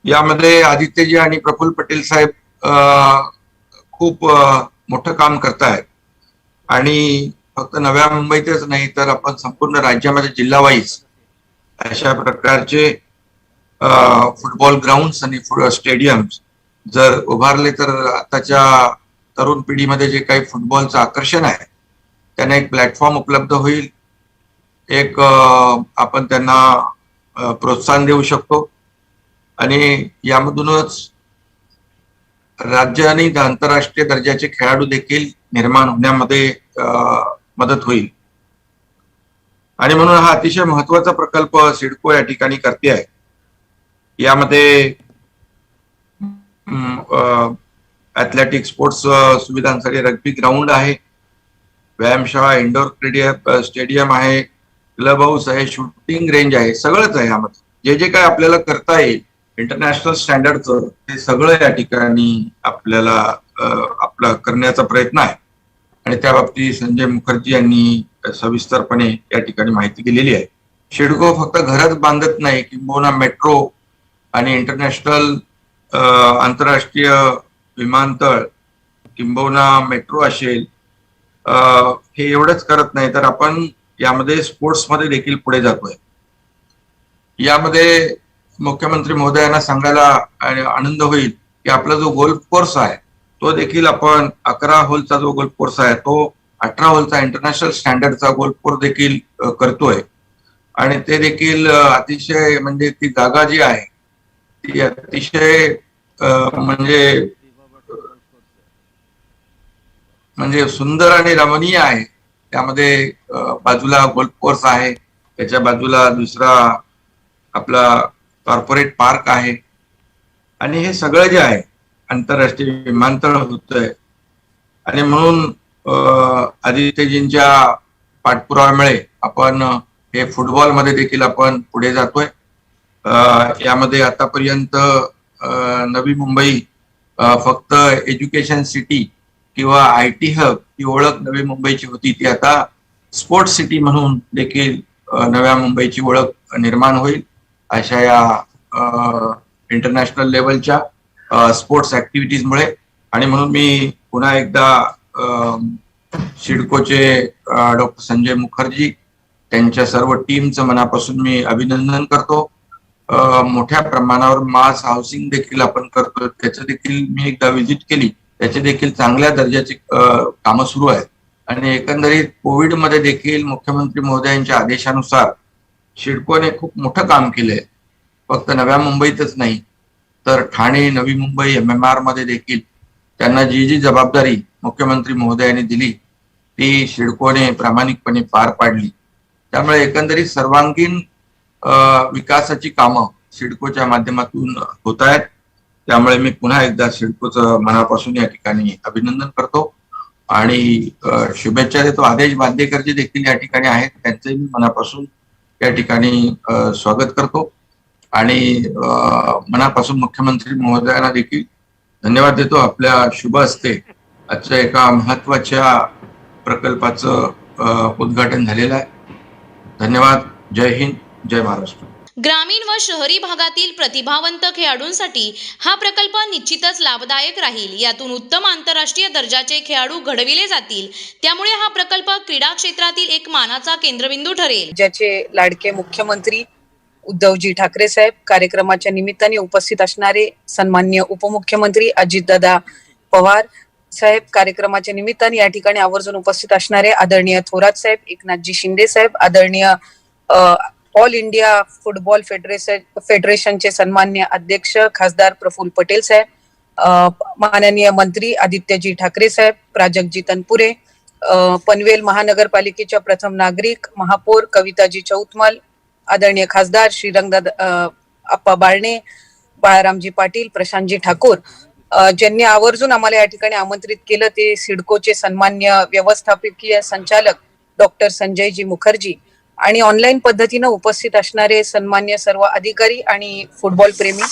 यामध्ये आदित्यजी आणि प्रफुल्ल पटेल साहेब खूप मोठं काम करतायत आणि फक्त नव्या मुंबईतच नाही तर आपण संपूर्ण राज्यामध्ये जिल्हा-वाईज अशा प्रकारचे फुटबॉल ग्राउंड्स आणि स्टेडियम्स जर उभारले तर आताच्या तरुण पिढीमध्ये जे काही फुटबॉलचं आकर्षण आहे त्यांना एक प्लॅटफॉर्म उपलब्ध होईल. एक आपण त्यांना प्रोत्साहन देऊ शकतो आणि यामधूनच राज्य आणि आंतरराष्ट्रीय दर्जाचे खेळाडू देखील निर्माण होण्यामध्ये मदत होईल. आणि म्हणून हा अतिशय महत्वाचा प्रकल्प सिडको या ठिकाणी करते आहे. यामध्ये ॲथलेटिक स्पोर्ट्स सुविधांसाठी रग्बी ग्राउंड आहे, व्यायामशाळा, इंडोर स्टेडियम आहे, क्लब हाऊस आहे, शूटिंग रेंज आहे, सगळंच आहे. यामध्ये जे काय आपल्याला करता येईल इंटरनॅशनल स्टँडर्डचं ते सगळं या ठिकाणी आपल्याला आपला करण्याचा प्रयत्न आहे. आणि त्या बाबतीत संजय मुखर्जी यांनी सविस्तरपणे या ठिकाणी माहिती दिलेली आहे. सिडको फक्त घरच बांधत नाही, किंबहुना मेट्रो आणि इंटरनॅशनल आंतरराष्ट्रीय विमानतळ किंबहुना मेट्रो असेल हे एवढंच करत नाही, तर आपण यामध्ये स्पोर्ट्समध्ये देखील पुढे जातोय. यामध्ये मुख्यमंत्री महोदयांना सांगायला आनंद होईल की आपला जो गोल्फ कोर्स आहे तो देखील आपण 11 होलचा जो गोल्फ कोर्स आहे तो 18 होलचा इंटरनॅशनल स्टँडर्डचा गोल्फ कोर्स देखील करतोय. आणि ते देखील अतिशय म्हणजे ती जागा जी आहे ती अतिशय म्हणजे सुंदर आणि रमणीय आहे. त्यामध्ये बाजूला गोल्फ कोर्स आहे, त्याच्या बाजूला दुसरा आपला कॉर्पोरेट पार्क आहे. आणि हे सगळं जे आहे आंतरराष्ट्रीय विमानतळ होतंय. आणि म्हणून आदित्यजींच्या पाठपुराव्यामुळे आपण हे फुटबॉलमध्ये देखील आपण पुढे जातोय. यामध्ये आतापर्यंत नवी मुंबई फक्त एज्युकेशन सिटी किंवा IT हब ही ओळख नवी मुंबईची होती, ती आता स्पोर्ट्स सिटी म्हणून देखील नव्या मुंबईची ओळख निर्माण होईल अशा या इंटरनॅशनल लेवलच्या स्पोर्ट्स ऍक्टिव्हिटीजमुळे. आणि म्हणून मी पुन्हा एकदा सिडकोचे डॉक्टर संजय मुखर्जी त्यांच्या सर्व टीमचं मनापासून मी अभिनंदन करतो. मोठ्या प्रमाणावर मास हाऊसिंग देखील आपण करतो, त्याचं देखील मी एकदा व्हिजिट केली, त्याचे देखील चांगल्या दर्जाची कामं सुरू आहेत. आणि एकंदरीत कोविडमध्ये देखील मुख्यमंत्री महोदयांच्या आदेशानुसार सिडकोने खूप मोठं काम केलंय. फक्त नव्या मुंबईतच नाही तर ठाणे, नवी मुंबई, MMR मध्ये देखील त्यांना जी जी जबाबदारी मुख्यमंत्री महोदयांनी दिली ती सिडकोने प्रामाणिकपणे पार पाडली. त्यामुळे एकंदरीत सर्वांगीण विकासाची कामं सिडकोच्या माध्यमातून होत आहेत. त्यामुळे मी पुन्हा एकदा सिडकोचं मनापासून या ठिकाणी अभिनंदन करतो आणि शुभेच्छा देतो. आदेश बांदेकरजी देखील या ठिकाणी आहेत, त्यांचे मी मनापासून या ठिकाणी स्वागत करतो. आणि मनापासून मुख्यमंत्री महोदयांना देखील धन्यवाद देतो. आपल्या शुभ हस्ते आजच्या एका महत्वाच्या प्रकल्पाचं उद्घाटन झालेलं आहे. धन्यवाद. जय हिंद, जय महाराष्ट्र. ग्रामीण व शहरी भागातील प्रतिभावंत खेळाडूंसाठी हा प्रकल्प निश्चितच लाभदायक राहील. यातून उत्तम आंतरराष्ट्रीय दर्जाचे खेळाडू घडविले जातील. त्यामुळे हा प्रकल्प क्रीडा क्षेत्रातील एक मानाचा केंद्रबिंदू ठरेल. ज्याचे लाडके मुख्यमंत्री उद्धवजी ठाकरे साहेब, कार्यक्रमाच्या निमित्ताने उपस्थित असणारे सन्माननीय उपमुख्यमंत्री अजितदादा पवार साहेब, कार्यक्रमाच्या निमित्ताने या ठिकाणी आवर्जून उपस्थित असणारे आदरणीय थोरात साहेब, एकनाथजी शिंदे साहेब, आदरणीय ऑल इंडिया फुटबॉल फेडरेशनचे सन्माननीय अध्यक्ष खासदार प्रफुल्ल पटेल साहेब, माननीय मंत्री आदित्यजी ठाकरे साहेब, प्राजक्तजी तनपुरे, पनवेल महानगरपालिकेच्या प्रथम नागरिक महापौर कविताजी चौतमल, आदरणीय खासदार श्रीरंगदादा आप्पा बाळणे, बाळारामजी पाटील, प्रशांतजी ठाकूर, ज्यांनी आवर्जून आम्हाला या ठिकाणी आमंत्रित केलं ते सिडकोचे सन्मान्य व्यवस्थापकीय संचालक डॉक्टर संजयजी मुखर्जी आणि ऑनलाईन पद्धतीनं उपस्थित असणारे सन्मान्य सर्व अधिकारी आणि फुटबॉल प्रेमी.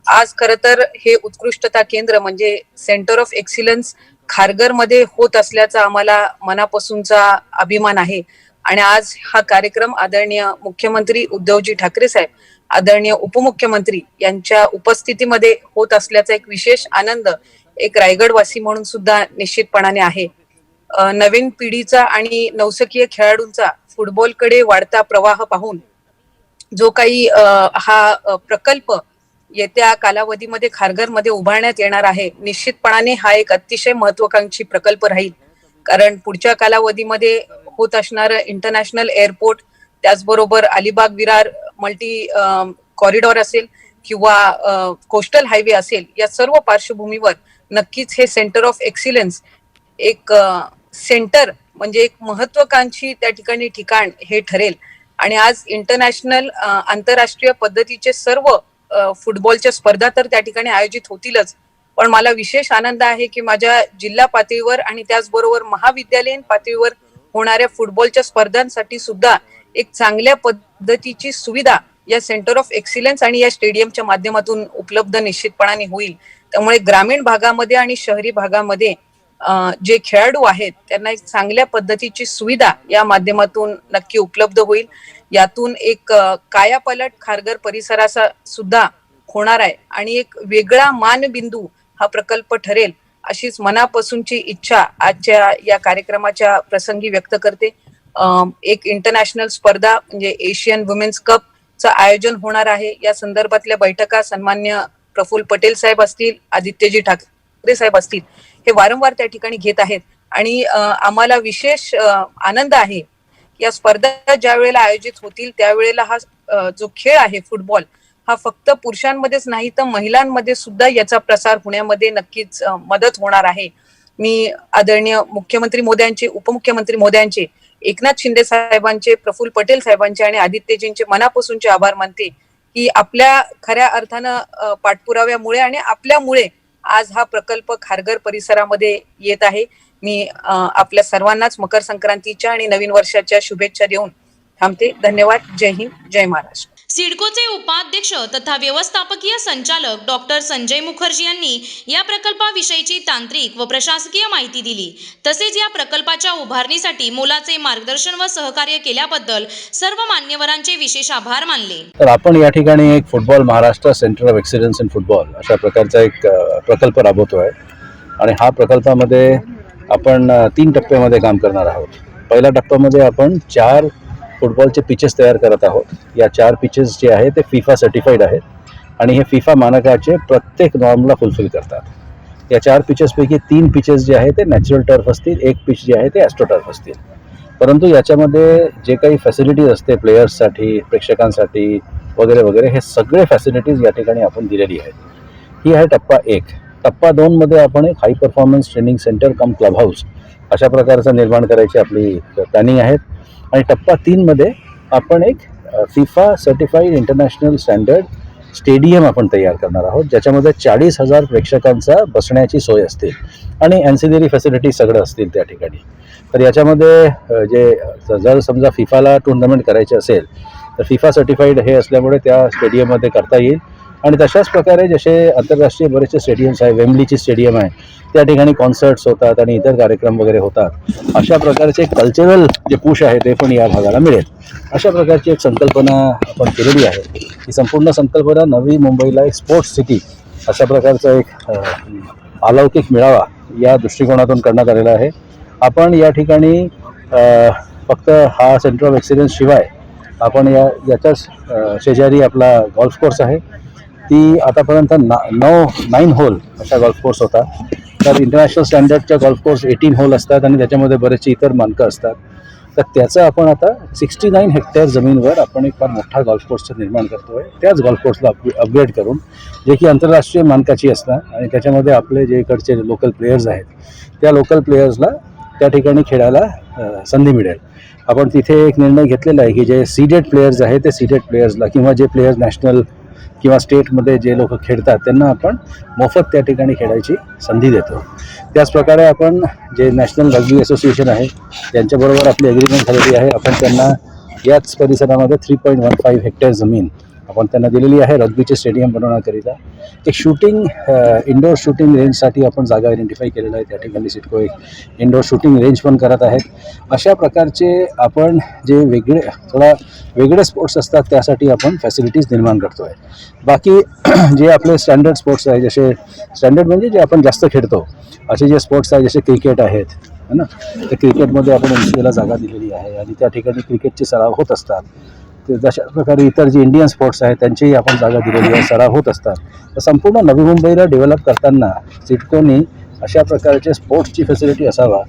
आज खरं तर हे उत्कृष्टता केंद्र म्हणजे सेंटर ऑफ एक्सिलन्स खारघरमध्ये होत असल्याचा आम्हाला मनापासूनचा अभिमान आहे. आणि आज हा कार्यक्रम आदरणीय मुख्यमंत्री उद्धवजी ठाकरे साहेब, आदरणीय उपमुख्यमंत्री यांच्या उपस्थितीमध्ये होत असल्याचा एक विशेष आनंद एक रायगडवासी म्हणून सुद्धा निश्चितपणाने आहे. नवीन पिढीचा आणि नवसकीय खेळाडूंचा फुटबॉलकडे वाढता प्रवाह पाहून जो काही हा प्रकल्प येत्या कालावधीमध्ये खारघरमध्ये उभारण्यात येणार आहे, निश्चितपणाने हा एक अतिशय महत्वाकांक्षी प्रकल्प राहील. कारण पुढच्या कालावधीमध्ये होत असणारं इंटरनॅशनल एअरपोर्ट, त्याचबरोबर अलिबाग विरार मल्टी कॉरिडॉर असेल किंवा कोस्टल हायवे असेल, या सर्व पार्श्वभूमीवर नक्कीच हे सेंटर ऑफ एक्सिलन्स एक सेंटर म्हणजे एक महत्वाकांक्षी त्या ठिकाणी ठिकाण हे ठरेल. आणि आज इंटरनॅशनल आंतरराष्ट्रीय पद्धतीचे सर्व फुटबॉलच्या स्पर्धा तर त्या ठिकाणी आयोजित होतीलच, पण मला विशेष आनंद आहे की माझ्या जिल्हा पातळीवर आणि त्याचबरोबर महाविद्यालयीन पातळीवर होणाऱ्या फुटबॉलच्या स्पर्धांसाठी सुद्धा एक चांगल्या पद्धतीची सुविधा या सेंटर ऑफ एक्सिलन्स आणि या स्टेडियमच्या माध्यमातून उपलब्ध निश्चितपणाने होईल. त्यामुळे ग्रामीण भागामध्ये आणि शहरी भागामध्ये जे खेळाडू आहेत त्यांना एक चांगल्या पद्धतीची सुविधा या माध्यमातून नक्की उपलब्ध होईल. यातून एक कायापालट खारघर परिसराचा सुद्धा होणार आहे आणि एक वेगळा मानबिंदू हा प्रकल्प ठरेल अशीच मनापासूनची इच्छा आजच्या या कार्यक्रमाच्या प्रसंगी व्यक्त करते. एक इंटरनॅशनल स्पर्धा म्हणजे एशियन वुमेन्स कप चं आयोजन होणार आहे. या संदर्भातल्या बैठका सन्मान्य प्रफुल्ल पटेल साहेब असतील, आदित्यजी ठाकरे साहेब असतील, हे वारंवार त्या ठिकाणी घेत आहेत. आणि आम्हाला विशेष आनंद आहे की या स्पर्धा ज्या वेळेला आयोजित होतील त्यावेळेला हा जो खेळ आहे फुटबॉल हा फक्त पुरुषांमध्येच नाही तर महिलांमध्ये सुद्धा याचा प्रसार होण्यामध्ये नक्कीच मदत होणार आहे. मी आदरणीय मुख्यमंत्री मोदयांचे, उपमुख्यमंत्री मोदयांचे, एकनाथ शिंदे साहेबांचे, प्रफुल्ल पटेल साहेबांचे आणि आदित्यजींचे मनापासूनचे आभार मानते की आपल्या खऱ्या अर्थानं पाठपुराव्यामुळे आणि आपल्यामुळे आज हा प्रकल्प खारघर परिसरामध्ये येत आहे. मी आपल्या सर्वांनाच मकर संक्रांतीच्या आणि नवीन वर्षाच्या शुभेच्छा देऊन थांबते. धन्यवाद. जय हिंद, जय महाराष्ट्र. सिडकोचे उपाध्यक्ष तथा व्यवस्थापकीय संचालक डॉक्टर संजय मुखर्जी यांनी या प्रकल्पाविषयीची तांत्रिक व प्रशासकीय माहिती दिली. तसेच या प्रकल्पाच्या उभारणीसाठी मोलाचे मार्गदर्शन व सहकार्य केल्याबद्दल सर्व मान्यवरांचे विशेष आभार मानले. तर आपण या ठिकाणी एक football Maharashtra centre of excellence in football अशा प्रकारचा एक प्रकल्प राबवतोय आणि हा प्रकल्पामध्ये आपण 3 टप्प्यामध्ये काम करणार आहोत. पहिल्या टप्प्यामध्ये आपण 4 फुटबॉलचे पिचेस तयार करत आहोत. या 4 पिचेस जे आहे ते फिफा सर्टिफाईड आहेत आणि हे फिफा मानकाचे प्रत्येक नॉर्मला फुलफिल करतात. या 4 पिचेसपैकी 3 पिचेस जे आहे ते नॅचरल टर्फ असतील, 1 पिच जे आहे ते ॲस्ट्रो टर्फ असतील. परंतु याच्यामध्ये जे काही फॅसिलिटीज असते प्लेयर्ससाठी, प्रेक्षकांसाठी वगैरे वगैरे, हे सगळे फॅसिलिटीज या ठिकाणी आपण दिलेली आहेत. ही आहे टप्पा 1. टप्पा 2 मध्ये आपण एक हाय परफॉर्मन्स ट्रेनिंग सेंटर कम क्लब हाऊस अशा प्रकारचं निर्माण करायची आपली प्लॅनिंग आहेत. आणि टप्पा 3 मध्ये आपण एक FIFA certified international standard stadium आपण तयार करणार आहोत, ज्याच्यामध्ये 40,000 प्रेक्षकांचा बसण्याची सोय असतील आणि ॲन्सिलरी फॅसिलिटी सगळं असतील त्या ठिकाणी. तर याच्यामध्ये जे जर समजा फिफाला टुर्नामेंट करायचे असेल तर फिफा सर्टिफाईड हे असल्यामुळे त्या स्टेडियममध्ये करता येईल. आणि तशाच प्रकारे जसे आंतरराष्ट्रीय बरेचसे स्टेडियम्स आहे, वेम्बलीची स्टेडियम आहे, त्या ठिकाणी कॉन्सर्ट्स होतात आणि इतर कार्यक्रम वगैरे होतात. अशा प्रकारचे कल्चरल जे पुश आहे ते पण या भागाला मिळेल. अशा प्रकारची एक संकल्पना आपण केलेली आहे. ही संपूर्ण संकल्पना नवी मुंबईला एक स्पोर्ट्स सिटी अशा प्रकारचा एक अलौकिक मेळावा या दृष्टिकोनातून करण्यात आलेला आहे. आपण या ठिकाणी फक्त हा सेंटर ऑफ एक्सिलन्स शिवाय आपण याच्याच शेजारी आपला गोल्फ कोर्स आहे. ती आतापर्यंत 9 होल अशा गोल्फ कोर्स होता. तर इंटरनॅशनल स्टँडर्डच्या गोल्फ कोर्स 18 होल असतात आणि त्याच्यामध्ये बरेचसे इतर मानकं असतात. तर त्याचं आपण आता 69 हेक्टर जमीनवर आपण एक फार मोठा गोल्फ कोर्सचं निर्माण करतो आहे. त्याच गोल्फ कोर्सला अपग्रेड करून, जे की आंतरराष्ट्रीय मानकाची असतात आणि त्याच्यामध्ये आपले जे इकडचे लोकल प्लेयर्स आहेत त्या लोकल प्लेयर्सला त्या ठिकाणी खेळायला संधी मिळेल. आपण तिथे एक निर्णय घेतलेला आहे की जे सीडेड प्लेयर्स आहेत ते सीडेड प्लेयर्सला किंवा जे प्लेयर्स नॅशनल किंवा स्टेटमध्ये जे लोक खेळतात त्यांना आपण मोफत त्या ठिकाणी खेळायची संधी देतो. त्याचप्रकारे आपण जे नॅशनल रग्बी असोसिएशन आहे त्यांच्याबरोबर आपली ॲग्रीमेंट झालेली आहे. आपण त्यांना याच परिसरामध्ये 3.15 हेक्टर जमीन आपण त्यांना दिलेली आहे रग्बीचे स्टेडियम बनवण्याकरिता. एक शूटिंग इंडोर शूटिंग रेंजसाठी आपण जागा आयडेंटिफाय केलेलं आहे. त्या ठिकाणी सिडको एक इंडोर शूटिंग रेंज पण करत आहेत. अशा प्रकारचे आपण जे थोडा वेगळे स्पोर्ट्स असतात त्यासाठी आपण फॅसिलिटीज निर्माण करतो आहे. बाकी जे आपले स्टँडर्ड स्पोर्ट्स आहे, जसे स्टँडर्ड म्हणजे जे आपण जास्त खेळतो असे जे स्पोर्ट्स आहे जसे क्रिकेट आहेत है ना, तर क्रिकेटमध्ये आपण MCAला जागा दिलेली आहे आणि त्या ठिकाणी क्रिकेटचे सराव होत असतात. ते तशा प्रकारे इतर जे इंडियन स्पोर्ट्स आहेत त्यांचीही आपण जागा दिलेली आहे, सराव होत असतात. तर संपूर्ण नवी मुंबईला डेव्हलप करताना सिडकोनी अशा प्रकारचे स्पोर्ट्सची फॅसिलिटी असावा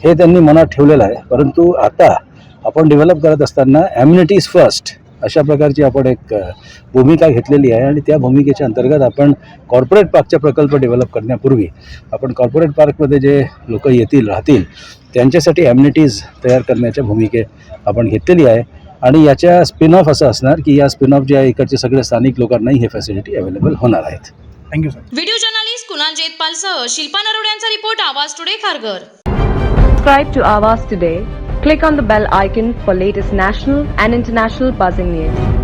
हे त्यांनी मनात ठेवलेलं आहे. परंतु आता आपण डेव्हलप करत असताना ॲम्युनिटीज फर्स्ट अशा प्रकारची आपण एक भूमिका घेतलेली आहे आणि त्या भूमिकेच्या अंतर्गत आपण कॉर्पोरेट पार्कचा प्रकल्प डेव्हलप करण्यापूर्वी आपण कॉर्पोरेट पार्कमध्ये जे लोक येतील राहतील त्यांच्यासाठी ॲम्युनिटीज तयार करण्याच्या भूमिके आपण घेतलेली आहे आणि याच्या स्पिन ऑफ असं असणार की या स्पिन ऑफ जे आहे इकडचे सगळे स्थानिक लोकांनाही हे फॅसिलिटी अवेलेबल होणार आहेत. Thank you sir. Video journalist Kunal जेतपालसह शिल्पा नरोडे यांचा report Awaaz today Kharghar. Subscribe to Avas today. Click on the bell icon for latest national and international buzzing news.